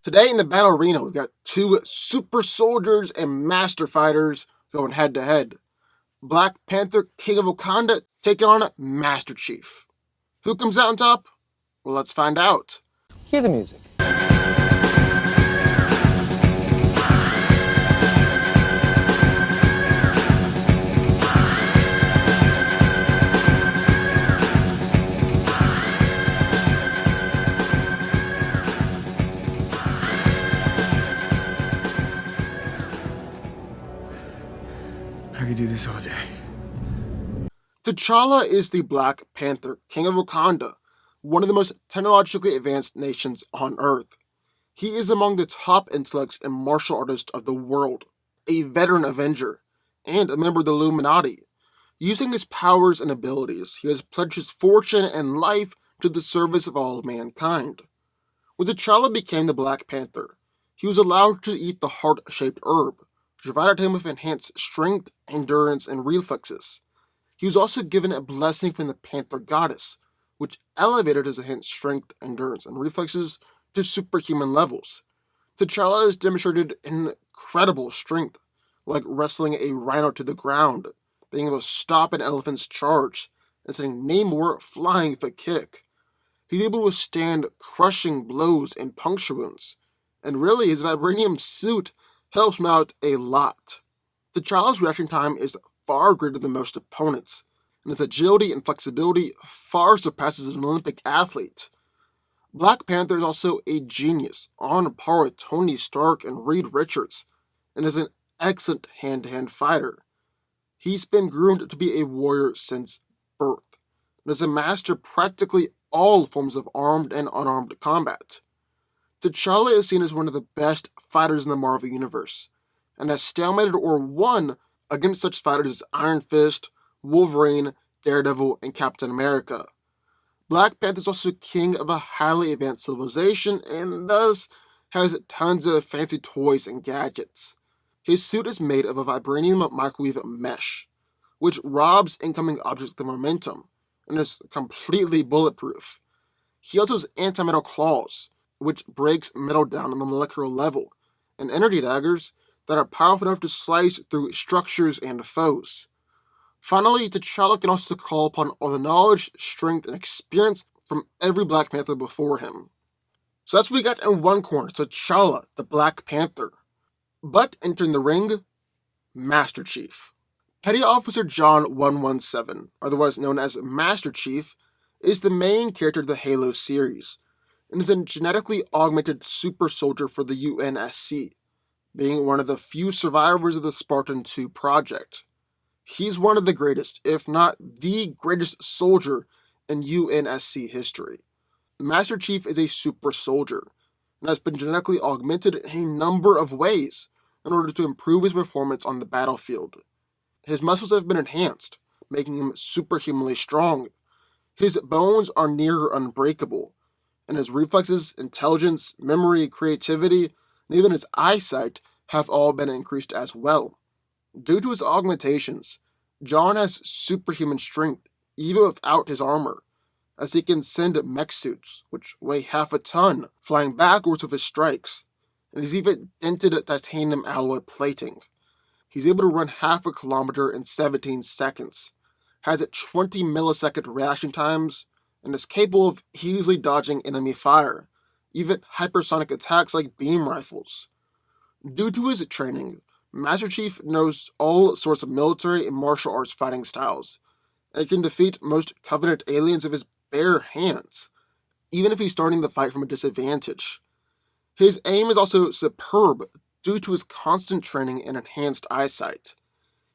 Today in the battle arena, we've got two super soldiers and master fighters going head to head. Black Panther, King of Wakanda, taking on Master Chief. Who comes out on top? Well, let's find out. Hear the music. I could do this all day. T'Challa is the Black Panther, King of Wakanda, one of the most technologically advanced nations on Earth. He is among the top intellects and martial artists of the world, a veteran Avenger, and a member of the Illuminati. Using his powers and abilities, he has pledged his fortune and life to the service of all mankind. When T'Challa became the Black Panther, he was allowed to eat the heart-shaped herb, which provided him with enhanced strength, endurance, and reflexes. He was also given a blessing from the Panther goddess, which elevated his enhanced strength, endurance, and reflexes to superhuman levels. T'Challa has demonstrated incredible strength, like wrestling a rhino to the ground, being able to stop an elephant's charge, and sending Namor flying with a kick. He's able to withstand crushing blows and puncture wounds, and really his vibranium suit helps him out a lot. T'Challa's reaction time is far greater than most opponents, and his agility and flexibility far surpasses an Olympic athlete. Black Panther is also a genius, on par with Tony Stark and Reed Richards, and is an excellent hand-to-hand fighter. He's been groomed to be a warrior since birth, and has mastered practically all forms of armed and unarmed combat. T'Challa is seen as one of the best fighters in the Marvel Universe, and has stalemated or won against such fighters as Iron Fist, Wolverine, Daredevil, and Captain America. Black Panther is also king of a highly advanced civilization, and thus has tons of fancy toys and gadgets. His suit is made of a vibranium microwave mesh, which robs incoming objects their momentum, and is completely bulletproof. He also has anti-metal claws, which breaks metal down on the molecular level, and energy daggers that are powerful enough to slice through structures and foes. Finally, T'Challa can also call upon all the knowledge, strength, and experience from every Black Panther before him. So that's what we got in one corner, T'Challa, the Black Panther. But entering the ring, Master Chief. Petty Officer John 117, otherwise known as Master Chief, is the main character of the Halo series, and is a genetically augmented super soldier for the UNSC, being one of the few survivors of the Spartan 2 project. He's one of the greatest, if not the greatest soldier in UNSC history. Master Chief is a super soldier, and has been genetically augmented in a number of ways in order to improve his performance on the battlefield. His muscles have been enhanced, making him superhumanly strong. His bones are near unbreakable, and his reflexes, intelligence, memory, creativity, and even his eyesight have all been increased as well. Due to his augmentations, John has superhuman strength even without his armor, as he can send mech suits, which weigh half a ton, flying backwards with his strikes, and he's even dented titanium alloy plating. He's able to run half a kilometer in 17 seconds, has 20 millisecond reaction times, and is capable of easily dodging enemy fire, even hypersonic attacks like beam rifles. Due to his training, Master Chief knows all sorts of military and martial arts fighting styles, and can defeat most Covenant aliens with his bare hands, even if he's starting the fight from a disadvantage. His aim is also superb due to his constant training and enhanced eyesight.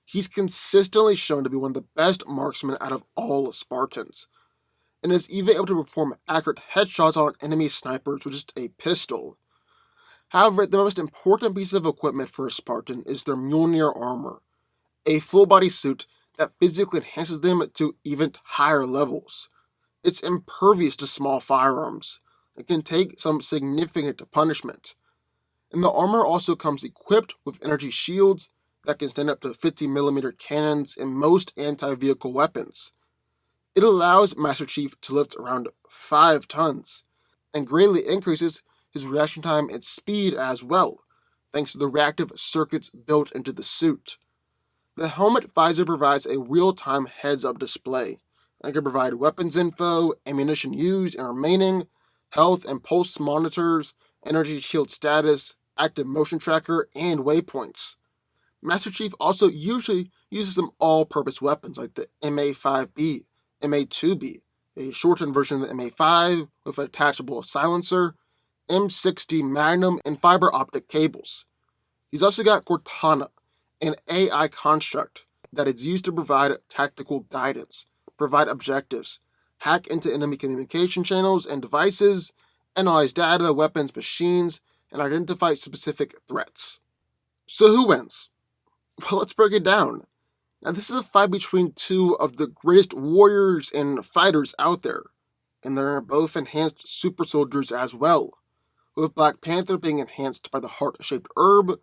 He's consistently shown to be one of the best marksmen out of all Spartans, and is even able to perform accurate headshots on enemy snipers with just a pistol. However, the most important piece of equipment for a Spartan is their Mjolnir armor, a full-body suit that physically enhances them to even higher levels. It's impervious to small firearms, and can take some significant punishment. And the armor also comes equipped with energy shields that can stand up to 50mm cannons and most anti-vehicle weapons. It allows Master Chief to lift around 5 tons, and greatly increases his reaction time and speed as well, thanks to the reactive circuits built into the suit. The helmet visor provides a real-time heads-up display and can provide weapons info, ammunition used and remaining, health and pulse monitors, energy shield status, active motion tracker, and waypoints. Master Chief also usually uses some all-purpose weapons like the MA5B, MA2B, a shortened version of the MA5 with a detachable silencer, M60 Magnum, and fiber optic cables. He's also got Cortana, an AI construct that is used to provide tactical guidance, provide objectives, hack into enemy communication channels and devices, analyze data, weapons, machines, and identify specific threats. So who wins? Well, let's break it down. Now, this is a fight between two of the greatest warriors and fighters out there, and they're both enhanced super soldiers as well, with Black Panther being enhanced by the heart-shaped herb,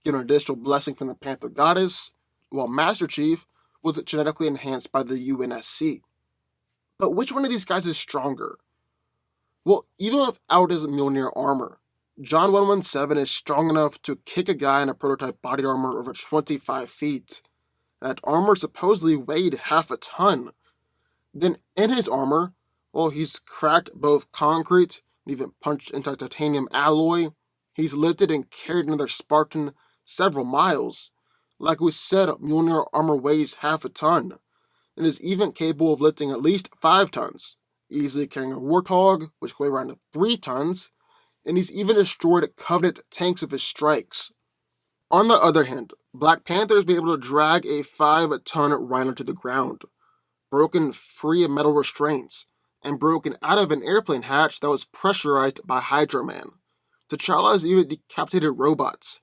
getting an additional blessing from the Panther goddess, while Master Chief was genetically enhanced by the UNSC. But which one of these guys is stronger? Well, even without his Mjolnir armor, John 117 is strong enough to kick a guy in a prototype body armor over 25 feet. That armor supposedly weighed half a ton. Then in his armor, well, he's cracked both concrete and even punched into titanium alloy. He's lifted and carried another Spartan several miles. Like we said, Mjolnir armor weighs half a ton, and is even capable of lifting at least 5 tons, easily carrying a Warthog, which can weigh around 3 tons, and he's even destroyed Covenant tanks with his strikes. On the other hand, Black Panther has been able to drag a 5-ton rhino to the ground, broken free of metal restraints, and broken out of an airplane hatch that was pressurized by Hydro Man. T'Challa has even decapitated robots,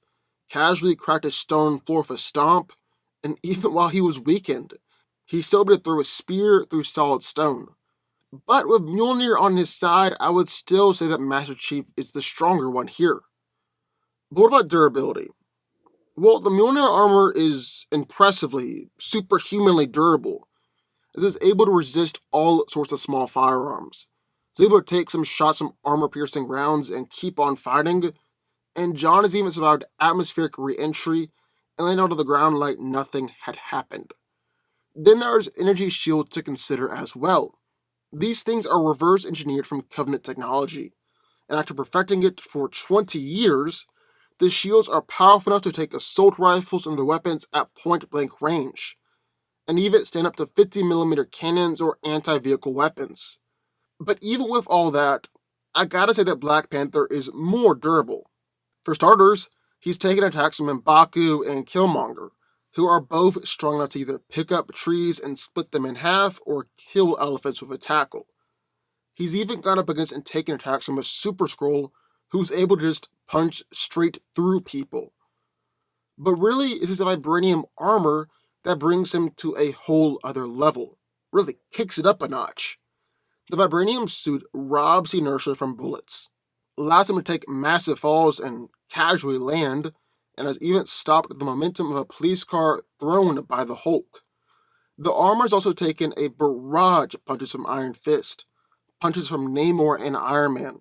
casually cracked a stone floor with a stomp, and even while he was weakened, he still able to throw a spear through solid stone. But with Mjolnir on his side, I would still say that Master Chief is the stronger one here. But what about durability? Well, the Mjolnir armor is impressively, superhumanly durable, as it's able to resist all sorts of small firearms. It's able to take some shots from armor-piercing rounds and keep on fighting, and John has even survived atmospheric re-entry and landed onto the ground like nothing had happened. Then there's energy shields to consider as well. These things are reverse engineered from Covenant technology, and after perfecting it for 20 years, the shields are powerful enough to take assault rifles and their weapons at point-blank range, and even stand up to 50mm cannons or anti-vehicle weapons. But even with all that, I gotta say that Black Panther is more durable. For starters, he's taken attacks from M'Baku and Killmonger, who are both strong enough to either pick up trees and split them in half or kill elephants with a tackle. He's even gone up against and taken attacks from a Super Skrull who's able to just punch straight through people. But really, it's his vibranium armor that brings him to a whole other level. Really kicks it up a notch. The vibranium suit robs inertia from bullets, allows him to take massive falls and casually land, and has even stopped the momentum of a police car thrown by the Hulk. The armor has also taken a barrage of punches from Iron Fist, punches from Namor and Iron Man,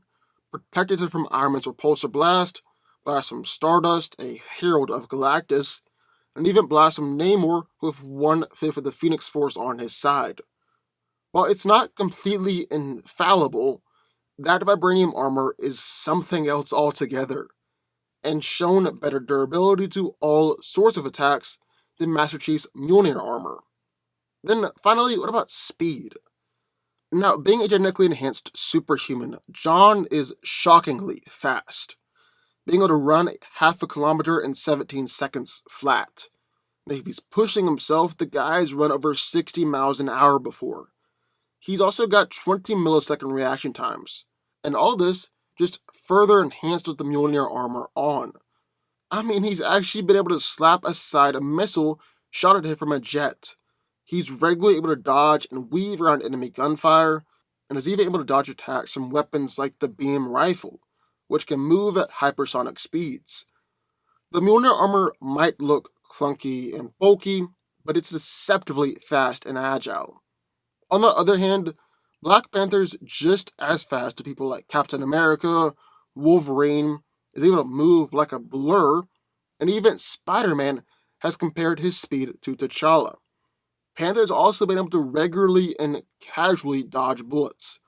protected him from Iron Man's repulsor blast, blast from Stardust, a herald of Galactus, and even blast from Namor with 1/5 of the Phoenix Force on his side. While it's not completely infallible, that vibranium armor is something else altogether, and shown better durability to all sorts of attacks than Master Chief's Mjolnir armor. Then finally, what about speed? Now, being a genetically enhanced superhuman, John is shockingly fast, being able to run half a kilometer in 17 seconds flat. Now, if he's pushing himself, the guy's run over 60 miles an hour before. He's also got 20 millisecond reaction times, and all this just further enhanced with the Mjolnir armor on. I mean, he's actually been able to slap aside a missile shot at him from a jet. He's regularly able to dodge and weave around enemy gunfire, and is even able to dodge attacks from weapons like the beam rifle, which can move at hypersonic speeds. The Mjolnir armor might look clunky and bulky, but it's deceptively fast and agile. On the other hand, Black Panther's just as fast to people like Captain America Wolverine is able to move like a blur, and even Spider-Man has compared his speed to T'Challa. Panther has also been able to regularly and casually dodge bullets.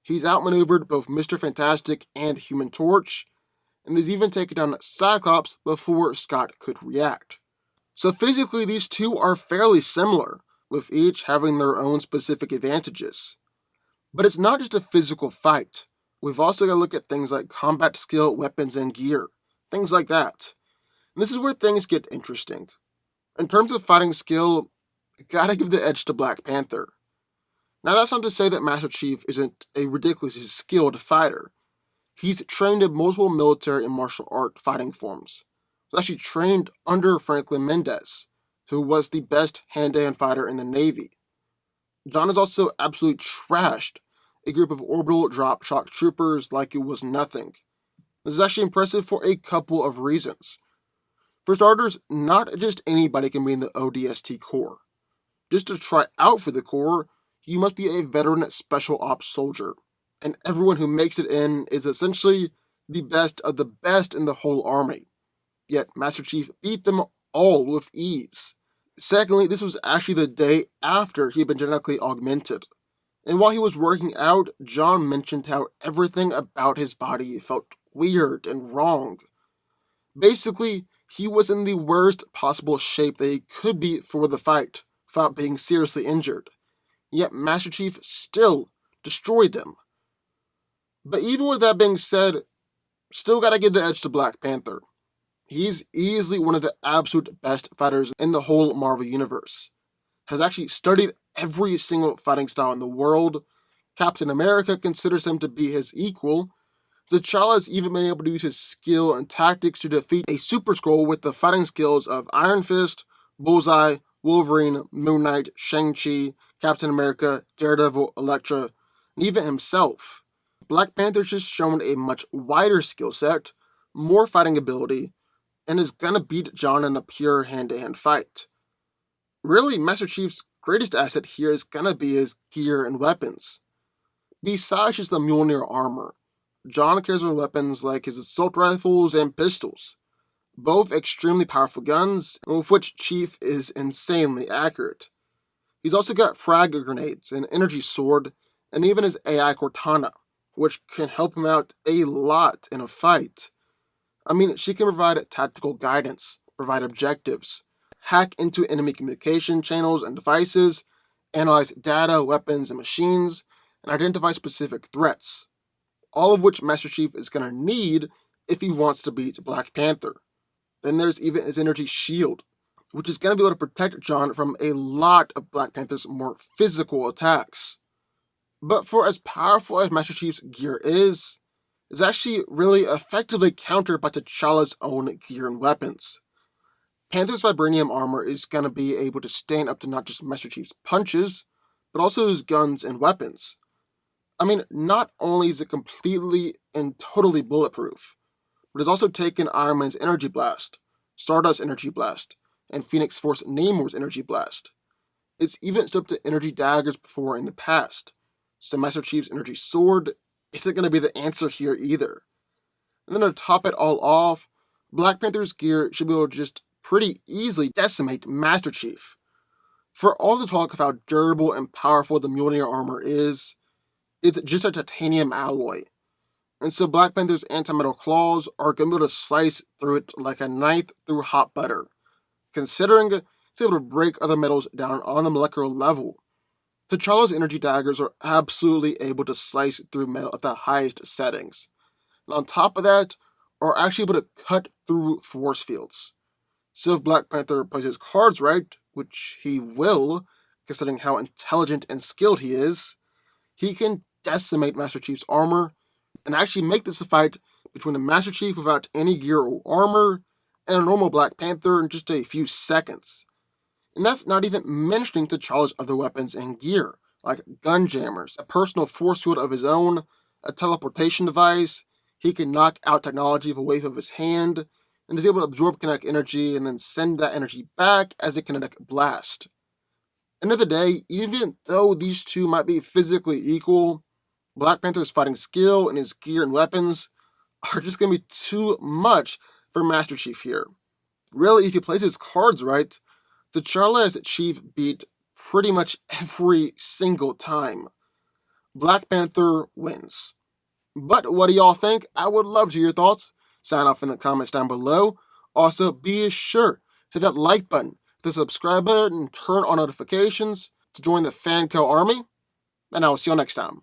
He's outmaneuvered both Mr. Fantastic and Human Torch, and has even taken down Cyclops before Scott could react. So physically, these two are fairly similar, with each having their own specific advantages. But it's not just a physical fight. We've also got to look at things like combat skill, weapons, and gear. Things like that. And this is where things get interesting. In terms of fighting skill, gotta give the edge to Black Panther. Now that's not to say that Master Chief isn't a ridiculously skilled fighter. He's trained in multiple military and martial art fighting forms. He's actually trained under Franklin Mendez, who was the best hand-to-hand fighter in the Navy. John has also absolutely trashed a group of orbital drop shock troopers like it was nothing. This is actually impressive for a couple of reasons. For starters, not just anybody can be in the ODST Corps. Just to try out for the Corps, you must be a veteran special ops soldier, and everyone who makes it in is essentially the best of the best in the whole army. Yet Master Chief beat them all with ease. Secondly, this was actually the day after he had been genetically augmented. And while he was working out, John mentioned how everything about his body felt weird and wrong. Basically, he was in the worst possible shape that he could be for the fight, without being seriously injured. Yet Master Chief still destroyed them. But even with that being said, still gotta give the edge to Black Panther. He's easily one of the absolute best fighters in the whole Marvel Universe. Has actually studied every single fighting style in the world. Captain America considers him to be his equal. T'Challa has even been able to use his skill and tactics to defeat a Super Skrull with the fighting skills of Iron Fist, Bullseye, Wolverine, Moon Knight, Shang-Chi, Captain America, Daredevil, Elektra, and even himself. Black Panther's just shown a much wider skill set, more fighting ability, and is gonna beat John in a pure hand-to-hand fight. Really, Master Chief's greatest asset here is gonna be his gear and weapons. Besides just the Mjolnir armor, John carries on weapons like his assault rifles and pistols, both extremely powerful guns, and with which Chief is insanely accurate. He's also got frag grenades, an energy sword, and even his AI Cortana, which can help him out a lot in a fight. I mean, she can provide tactical guidance, provide objectives, hack into enemy communication channels and devices, analyze data, weapons, and machines, and identify specific threats. All of which Master Chief is going to need if he wants to beat Black Panther. Then there's even his energy shield, which is going to be able to protect John from a lot of Black Panther's more physical attacks. But for as powerful as Master Chief's gear is, it's actually really effectively countered by T'Challa's own gear and weapons. Panther's vibranium armor is going to be able to stand up to not just Master Chief's punches, but also his guns and weapons. I mean, not only is it completely and totally bulletproof, but it's also taken Iron Man's Energy Blast, Stardust's Energy Blast, and Phoenix Force Namor's Energy Blast. It's even stood up to energy daggers before in the past, so Master Chief's Energy Sword isn't going to be the answer here either. And then to top it all off, Black Panther's gear should be able to just pretty easily decimate Master Chief. For all the talk of how durable and powerful the Mjolnir armor is, it's just a titanium alloy. And so Black Panther's anti-metal claws are going to be able to slice through it like a knife through hot butter, considering it's able to break other metals down on the molecular level. T'Challa's energy daggers are absolutely able to slice through metal at the highest settings. And on top of that, are actually able to cut through force fields. So if Black Panther plays his cards right, which he will, considering how intelligent and skilled he is, he can decimate Master Chief's armor and actually make this a fight between a Master Chief without any gear or armor and a normal Black Panther in just a few seconds. And that's not even mentioning T'Challa's other weapons and gear, like gun jammers, a personal force field of his own, a teleportation device. He can knock out technology with a wave of his hand, and is able to absorb kinetic energy and then send that energy back as a kinetic blast. End of the day, even though these two might be physically equal, Black Panther's fighting skill and his gear and weapons are just going to be too much for Master Chief here. Really, if he plays his cards right, T'Challa as Chief beat pretty much every single time. Black Panther wins. But what do y'all think? I would love to hear your thoughts. Sign off in the comments down below. Also, be sure hit that like button, the subscribe button, and turn on notifications to join the FanCo army. And I will see you next time.